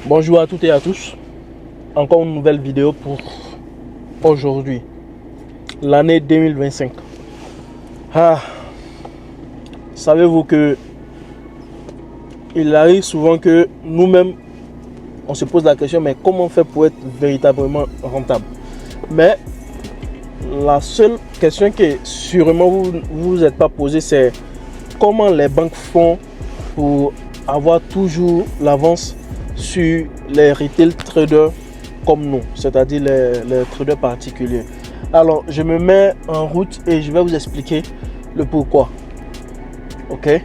Bonjour à toutes et à tous, encore une nouvelle vidéo pour aujourd'hui, l'année 2025. Savez-vous que il arrive souvent que nous-mêmes, on se pose la question, mais comment on fait pour être véritablement rentable? Mais la seule question que sûrement vous vous êtes pas posée, c'est comment les banques font pour avoir toujours l'avance sur les retail traders comme nous, c'est-à-dire les traders particuliers. Alors, je me mets en route et je vais vous expliquer le pourquoi. Ok?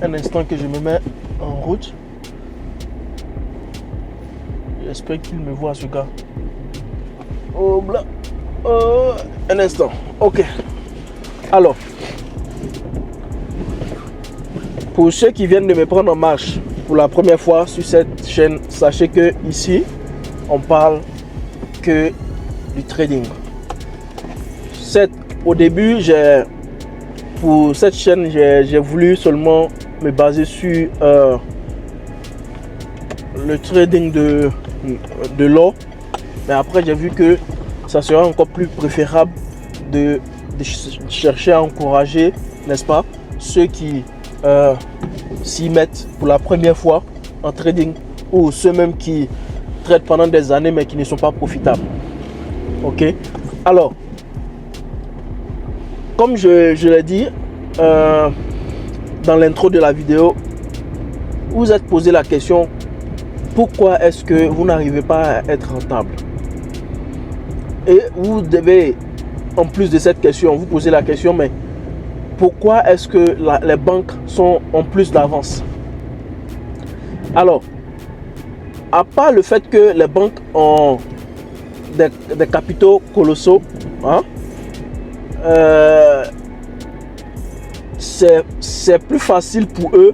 Un instant que je me mets en route. J'espère qu'il me voit, ce gars. Oh, là. Oh, un instant. Ok. Alors, pour ceux qui viennent de me prendre en marche pour la première fois sur cette chaîne, sachez que ici, on parle que du trading. Au début, pour cette chaîne, j'ai voulu seulement me baser sur le trading de l'or. Mais après, j'ai vu que ça serait encore plus préférable de chercher à encourager, n'est-ce pas, ceux qui s'y mettent pour la première fois en trading, ou ceux même qui traitent pendant des années mais qui ne sont pas profitables. Ok, alors comme je l'ai dit dans l'intro de la vidéo, vous êtes posé la question: pourquoi est-ce que vous n'arrivez pas à être rentable? Et vous devez, en plus de cette question, vous poser la question: mais pourquoi est-ce que les banques sont en plus d'avance? Alors, à part le fait que les banques ont des capitaux colossaux, hein, c'est plus facile pour eux,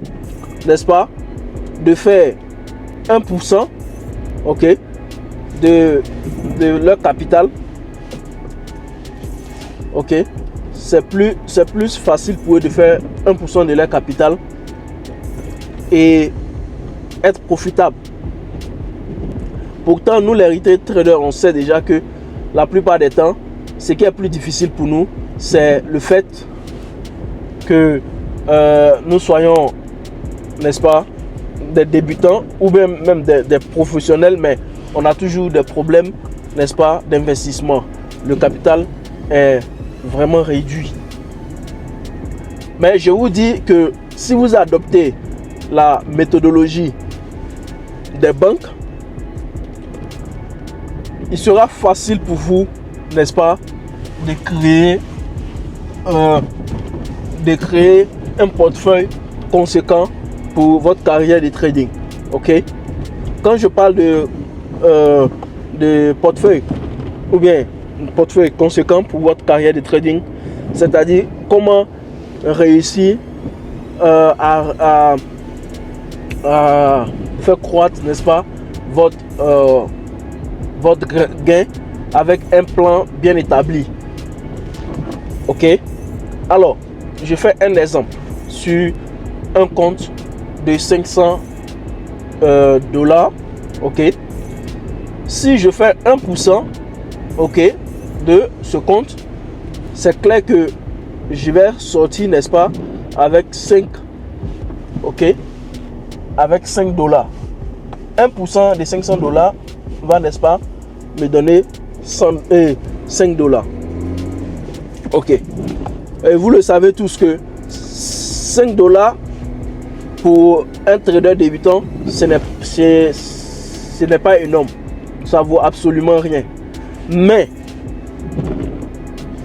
n'est-ce pas, de faire 1%, ok, de leur capital. Ok, c'est plus facile pour eux de faire 1% de leur capital et être profitable. Pourtant, nous les retail traders, on sait déjà que la plupart des temps, ce qui est plus difficile pour nous, c'est le fait que nous soyons, n'est-ce pas, des débutants ou même des professionnels, mais on a toujours des problèmes, n'est-ce pas, d'investissement. Le capital est vraiment réduit. Mais je vous dis que si vous adoptez la méthodologie des banques, il sera facile pour vous, n'est-ce pas, de créer un portefeuille conséquent pour votre carrière de trading. Ok, quand je parle de portefeuille, ou bien un portefeuille conséquent pour votre carrière de trading, c'est-à-dire comment réussir à faire croître, n'est-ce pas, votre gain avec un plan bien établi. Ok, alors je fais un exemple sur un compte de 500 $. Ok, si je fais 1%, ok, de ce compte, c'est clair que je vais sortir, n'est-ce pas, avec 5, ok, avec 5 $. 1% de 500 $ va, n'est-ce pas, me donner 5 $. Ok, et vous le savez tous que 5 $ pour un trader débutant, ce n'est pas énorme, ça vaut absolument rien. Mais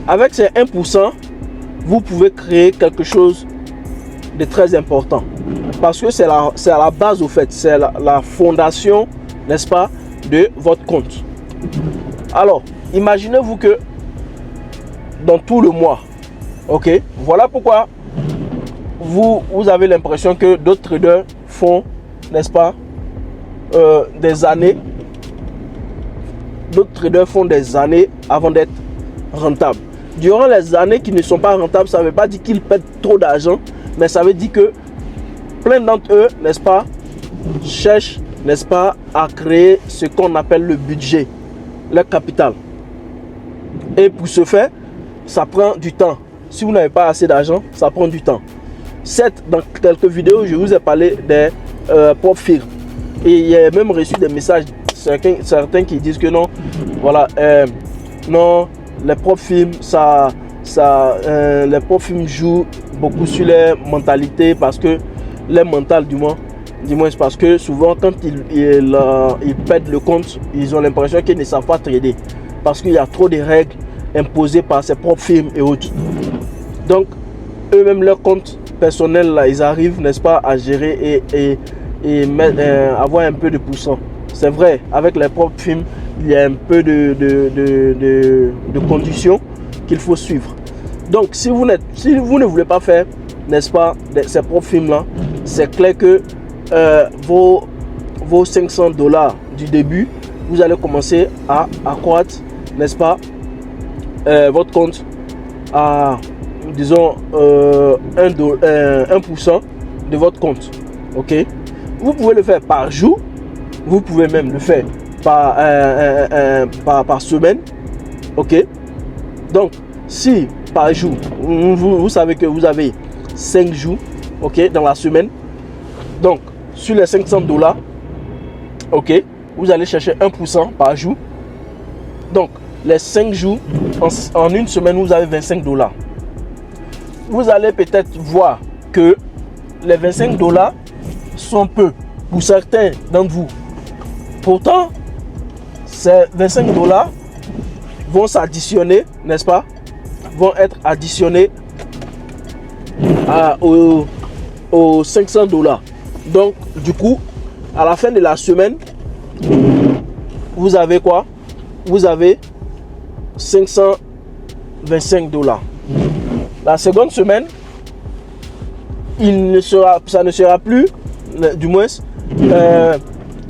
avec ces 1%, vous pouvez créer quelque chose de très important, parce que c'est à la base, au fait, c'est la fondation, n'est-ce pas, de votre compte. Alors, imaginez-vous que dans tout le mois, ok, voilà pourquoi vous avez l'impression que d'autres traders font, n'est-ce pas, des années. D'autres traders font des années avant d'être rentables. Durant les années qui ne sont pas rentables, ça ne veut pas dire qu'ils perdent trop d'argent, mais ça veut dire que plein d'entre eux, n'est-ce pas, cherchent, n'est-ce pas, à créer ce qu'on appelle le budget, le capital. Et pour ce faire, ça prend du temps. Si vous n'avez pas assez d'argent, ça prend du temps. Certes, dans quelques vidéos, je vous ai parlé des propres firmes. Et il y a même reçu des messages, certains qui disent que non, voilà, non, les propres films, les propres films jouent beaucoup sur les mentalités, parce que les mentales, du moins parce que souvent quand ils perdent le compte, ils ont l'impression qu'ils ne savent pas trader, parce qu'il y a trop de règles imposées par ces propres films et autres. Donc eux-mêmes, leur compte personnel là, ils arrivent, n'est-ce pas, à gérer et avoir un peu de pourcent. C'est vrai, avec les propres films, il y a un peu de conditions qu'il faut suivre. Donc si vous ne voulez pas faire, n'est-ce pas, ces propres films là, c'est clair que vos $500 du début, vous allez commencer à accroître, n'est-ce pas, votre compte à, disons, 1% de votre compte. Ok, vous pouvez le faire par jour, vous pouvez même le faire par semaine. Ok, donc si par jour, vous savez que vous avez 5 jours, ok, dans la semaine. Donc sur les $500, ok, vous allez chercher 1% par jour. Donc les 5 jours, en une semaine, vous avez $25. Vous allez peut-être voir que les $25 sont peu pour certains d'entre vous. Pourtant, ces $25 vont s'additionner, n'est-ce pas, vont être additionnés aux $500. Donc du coup, à la fin de la semaine, vous avez quoi? Vous avez $525. La seconde semaine, ça ne sera plus, du moins,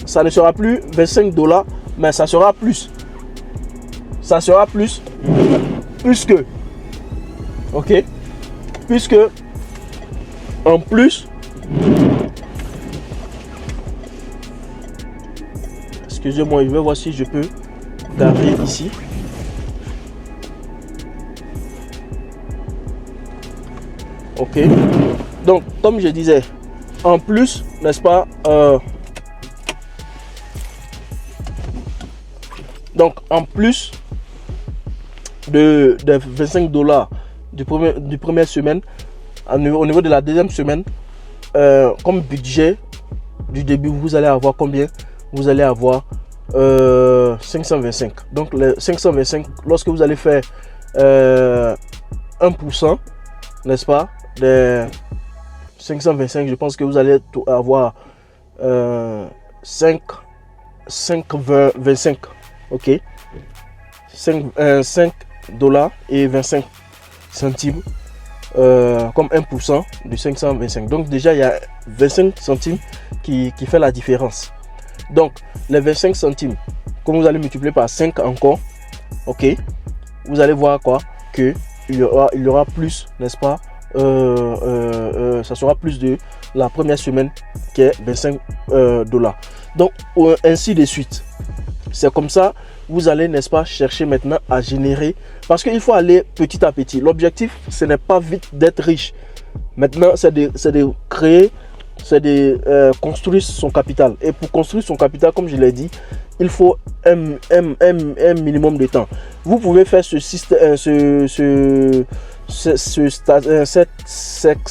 ça ne sera plus $25, mais ça sera plus. Ça sera plus que, ok, puisque en plus, excusez-moi, je vais voir si je peux garder ici. Ok, donc comme je disais, en plus, n'est-ce pas, donc en plus de $25 du première semaine, au niveau de la deuxième semaine, comme budget du début, vous allez avoir combien? Vous allez avoir 525. Donc les 525, lorsque vous allez faire 1%, n'est-ce pas, des 525, je pense que vous allez avoir 5,25. Ok, $5 et 25 centimes comme 1% du 525. Donc déjà il y a 25 centimes qui fait la différence. Donc les 25 centimes, comme vous allez multiplier par 5 encore, ok, vous allez voir quoi, que il y aura plus, n'est-ce pas, ça sera plus de la première semaine qui est $25. Donc ainsi de suite. C'est comme ça, vous allez, n'est-ce pas, chercher maintenant à générer, parce qu'il faut aller petit à petit. L'objectif, ce n'est pas vite d'être riche. Maintenant, c'est de créer, c'est de construire son capital. Et pour construire son capital, comme je l'ai dit, il faut un minimum de temps. Vous pouvez faire ce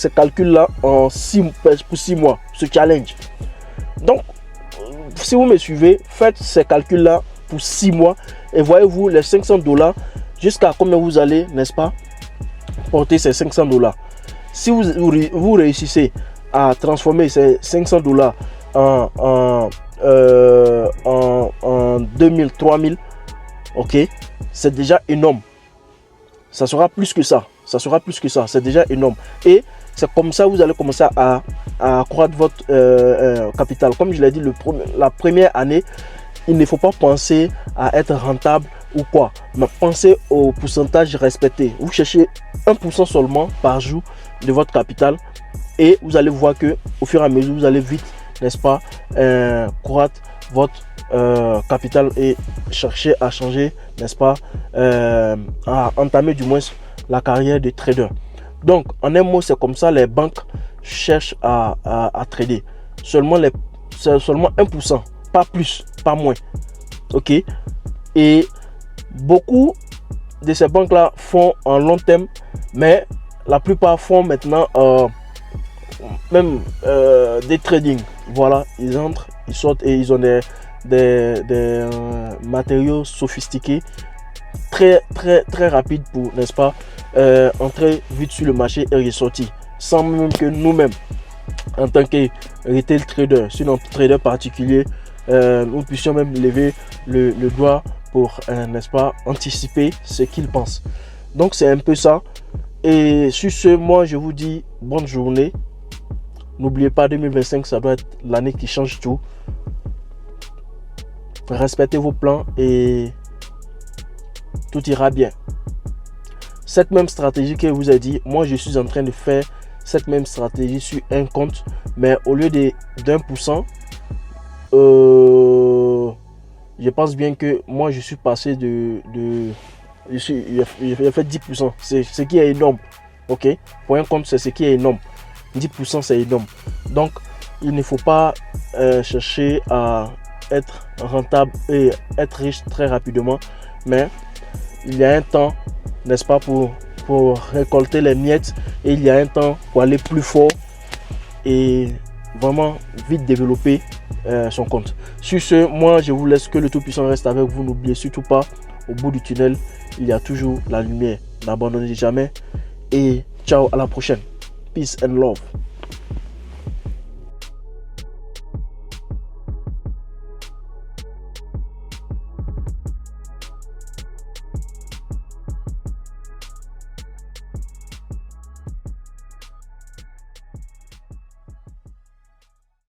calcul-là pour 6 mois, ce challenge. Donc, si vous me suivez, faites ces calculs-là pour 6 mois et voyez-vous les $500 jusqu'à combien vous allez, n'est-ce pas, porter ces $500. Si vous réussissez à transformer ces $500 en 2000, 3000, ok, c'est déjà énorme. Ça sera plus que ça. Ça sera plus que ça. C'est déjà énorme. Et c'est comme ça que vous allez commencer à accroître votre capital. Comme je l'ai dit, la première année, il ne faut pas penser à être rentable ou quoi, mais pensez au pourcentage respecté. Vous cherchez 1% seulement par jour de votre capital et vous allez voir que au fur et à mesure, vous allez vite, n'est-ce pas, croître votre capital et chercher à changer, n'est-ce pas, à entamer du moins la carrière de trader. Donc, en un mot, c'est comme ça, les banques cherchent à trader. Seulement 1%, pas plus, pas moins. Ok. Et beaucoup de ces banques-là font en long terme, mais la plupart font maintenant même des trading. Voilà, ils entrent, ils sortent et ils ont des matériaux sophistiqués, très rapides pour, n'est-ce pas, entrer vite sur le marché et ressortir, sans même que nous-mêmes, en tant que retail trader, sur notre trader particulier, nous puissions même lever le doigt pour, n'est-ce pas, anticiper ce qu'ils pensent. Donc c'est un peu ça. Et sur ce, moi je vous dis bonne journée. N'oubliez pas, 2025, ça doit être l'année qui change tout. Respectez vos plans et tout ira bien. Cette même stratégie que je vous ai dit, moi je suis en train de faire cette même stratégie sur un compte, mais au lieu d'1%, je pense bien que moi je suis passé j'ai fait 10%, c'est ce qui est énorme. Ok, pour un compte, c'est ce qui est énorme. 10% c'est énorme. Donc il ne faut pas chercher à être rentable et être riche très rapidement, mais il y a un temps, n'est-ce pas, pour récolter les miettes, et il y a un temps pour aller plus fort et vraiment vite développer son compte. Sur ce, moi je vous laisse, que le Tout-Puissant reste avec vous. N'oubliez surtout pas, au bout du tunnel il y a toujours la lumière. N'abandonnez jamais et ciao, à la prochaine. Peace and love.